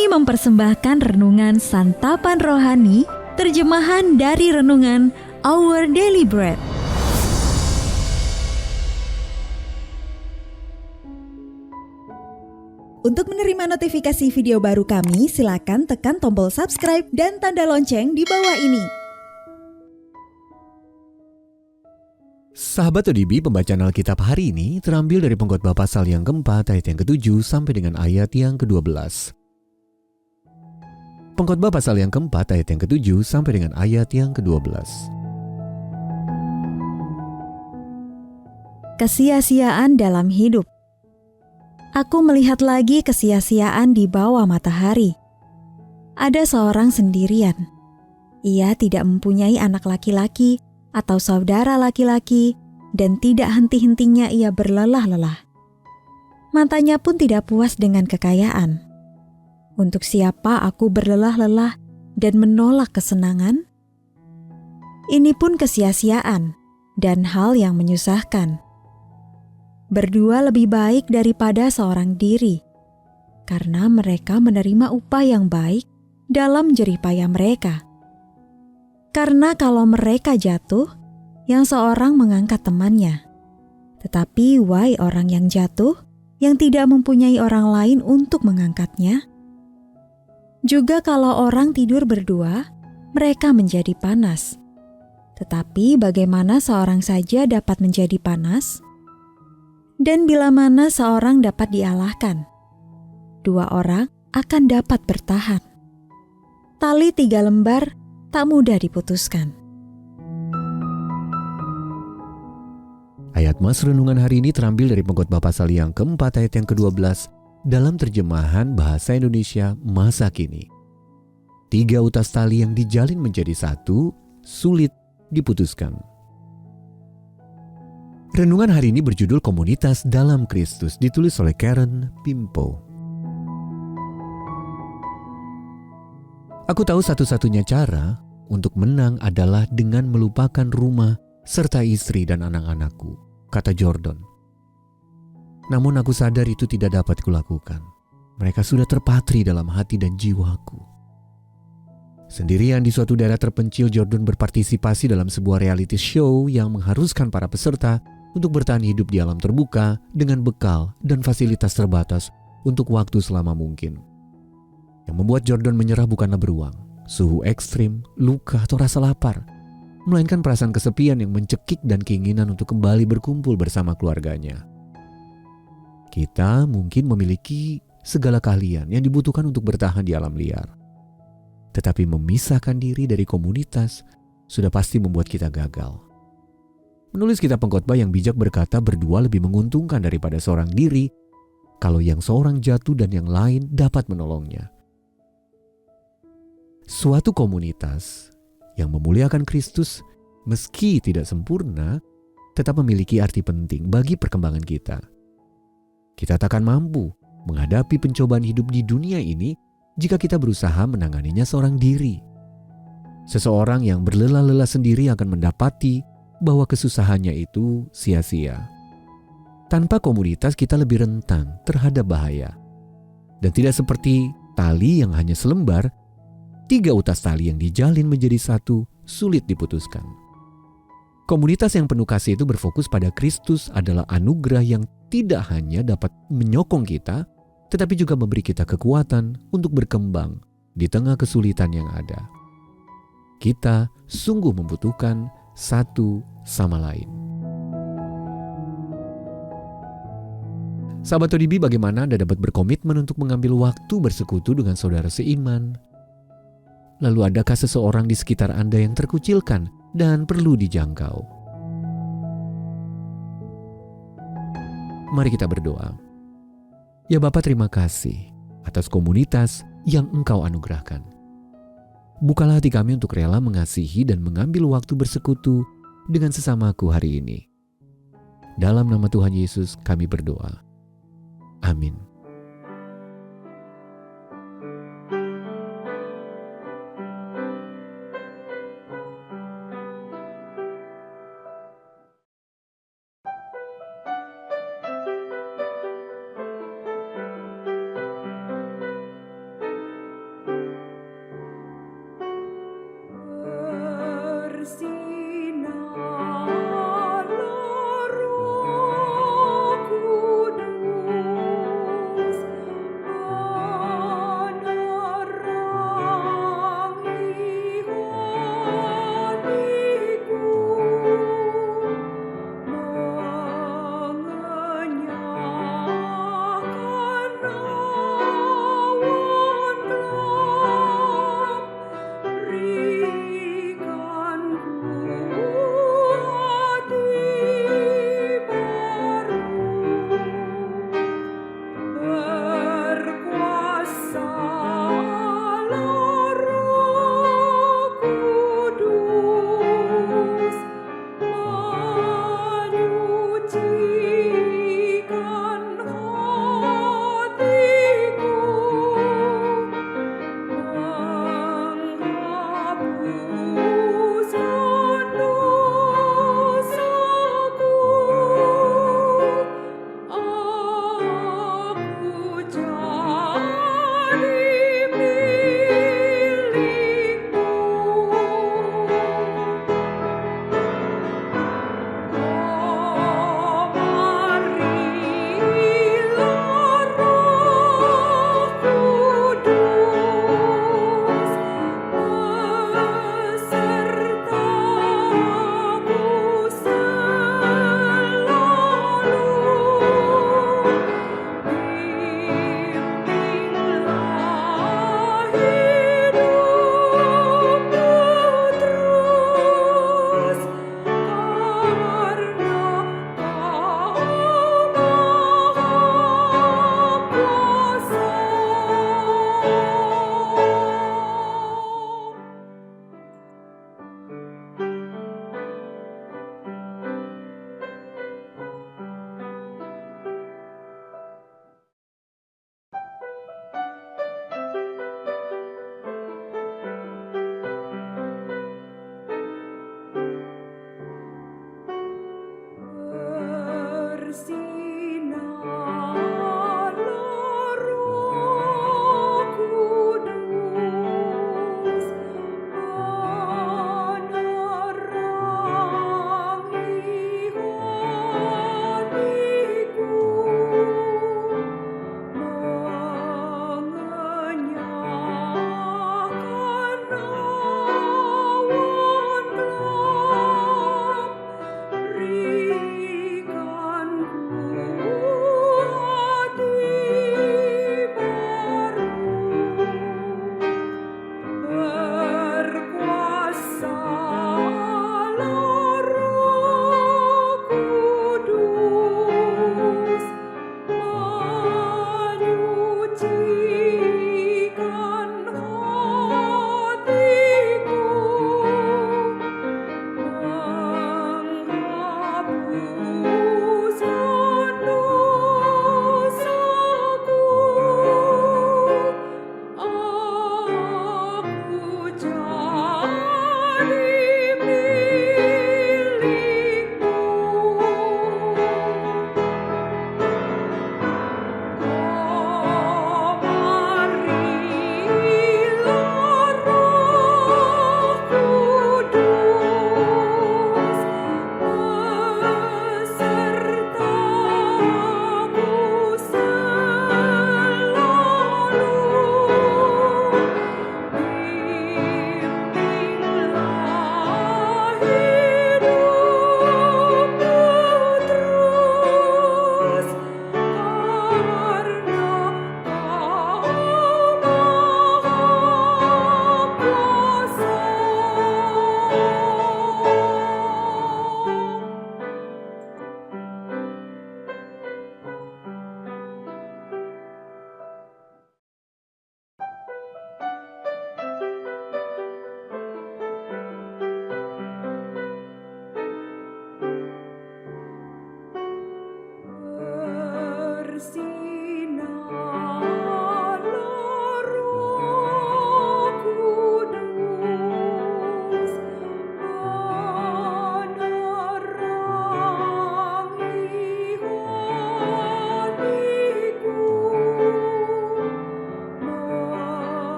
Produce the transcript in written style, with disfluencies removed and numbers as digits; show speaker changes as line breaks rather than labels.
Kami mempersembahkan renungan Santapan Rohani, terjemahan dari renungan Our Daily Bread.
Untuk menerima notifikasi video baru kami, silakan tekan tombol subscribe dan tanda lonceng di bawah ini.
Sahabat ODB, pembacaan Alkitab hari ini terambil dari Pengkhotbah pasal yang keempat ayat yang ke-7 sampai dengan ayat yang ke-12. Pengkhotbah pasal yang keempat ayat yang ke-7 sampai dengan ayat yang ke-12.
Kesia-siaan dalam hidup. Aku melihat lagi kesia-siaan di bawah matahari. Ada seorang sendirian. Ia tidak mempunyai anak laki-laki atau saudara laki-laki, dan tidak henti-hentinya ia berlelah-lelah. Matanya pun tidak puas dengan kekayaan. Untuk siapa aku berlelah-lelah dan menolak kesenangan? Ini pun kesia-siaan dan hal yang menyusahkan. Berdua lebih baik daripada seorang diri, karena mereka menerima upah yang baik dalam jerih payah mereka. Karena kalau mereka jatuh, yang seorang mengangkat temannya. Tetapi wahai orang yang jatuh, yang tidak mempunyai orang lain untuk mengangkatnya. Juga kalau orang tidur berdua, mereka menjadi panas. Tetapi bagaimana seorang saja dapat menjadi panas? Dan bila mana seorang dapat dialahkan? Dua orang akan dapat bertahan. Tali 3 lembar tak mudah diputuskan.
Ayat mas renungan hari ini terambil dari Pengkhotbah pasal yang keempat ayat yang ke-12 dalam terjemahan bahasa Indonesia masa kini. 3 utas tali yang dijalin menjadi satu sulit diputuskan. Renungan hari ini berjudul Komunitas dalam Kristus, ditulis oleh Karen Pimpo. Aku tahu satu-satunya cara untuk menang adalah dengan melupakan rumah serta istri dan anak-anakku, kata Jordan. Namun aku sadar itu tidak dapat kulakukan. Mereka sudah terpatri dalam hati dan jiwaku. Sendirian di suatu daerah terpencil, Jordan berpartisipasi dalam sebuah reality show yang mengharuskan para peserta untuk bertahan hidup di alam terbuka dengan bekal dan fasilitas terbatas untuk waktu selama mungkin. Yang membuat Jordan menyerah bukanlah beruang, suhu ekstrim, luka atau rasa lapar, melainkan perasaan kesepian yang mencekik dan keinginan untuk kembali berkumpul bersama keluarganya. Kita mungkin memiliki segala keahlian yang dibutuhkan untuk bertahan di alam liar. Tetapi memisahkan diri dari komunitas sudah pasti membuat kita gagal. Menulis kitab Pengkhotbah yang bijak berkata berdua lebih menguntungkan daripada seorang diri kalau yang seorang jatuh dan yang lain dapat menolongnya. Suatu komunitas yang memuliakan Kristus meski tidak sempurna tetap memiliki arti penting bagi perkembangan kita. Kita tak akan mampu menghadapi pencobaan hidup di dunia ini jika kita berusaha menanganinya seorang diri. Seseorang yang berlelah-lelah sendiri akan mendapati bahwa kesusahannya itu sia-sia. Tanpa komunitas kita lebih rentan terhadap bahaya. Dan tidak seperti tali yang hanya selembar, 3 utas tali yang dijalin menjadi satu sulit diputuskan. Komunitas yang penuh kasih itu berfokus pada Kristus adalah anugerah yang tidak hanya dapat menyokong kita, tetapi juga memberi kita kekuatan untuk berkembang di tengah kesulitan yang ada. Kita sungguh membutuhkan satu sama lain. Sahabat ODB, bagaimana Anda dapat berkomitmen untuk mengambil waktu bersekutu dengan saudara seiman? Lalu adakah seseorang di sekitar Anda yang terkucilkan dan perlu dijangkau? Mari kita berdoa. Ya Bapa, terima kasih atas komunitas yang Engkau anugerahkan. Bukalah hati kami untuk rela mengasihi dan mengambil waktu bersekutu dengan sesamaku hari ini. Dalam nama Tuhan Yesus kami berdoa. Amin.